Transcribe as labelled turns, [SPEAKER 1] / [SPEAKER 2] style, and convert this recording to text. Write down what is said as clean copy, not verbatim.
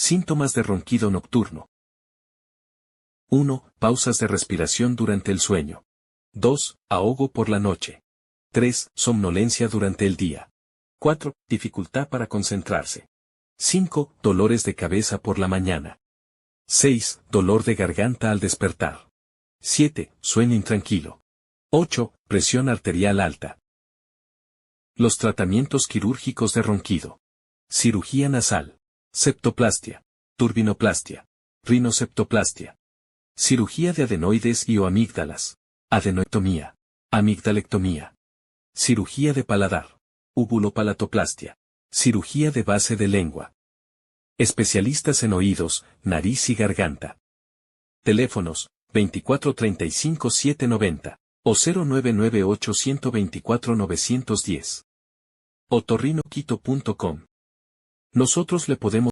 [SPEAKER 1] Síntomas de ronquido nocturno. 1. Pausas de respiración durante el sueño. 2. Ahogo por la noche. 3. Somnolencia durante el día. 4. Dificultad para concentrarse. 5. Dolores de cabeza por la mañana. 6. Dolor de garganta al despertar. 7. Sueño intranquilo. 8. Presión arterial alta. Los tratamientos quirúrgicos de ronquido. Cirugía nasal. Septoplastia. Turbinoplastia. Rinoseptoplastia. Cirugía de adenoides y o amígdalas. Adenoectomía. Amigdalectomía. Cirugía de paladar. Uvulopalatoplastia. Cirugía de base de lengua. Especialistas en oídos, nariz y garganta. Teléfonos, 2435-790, o 0998-124-910. Otorrinoquito.com. Nosotros le podemos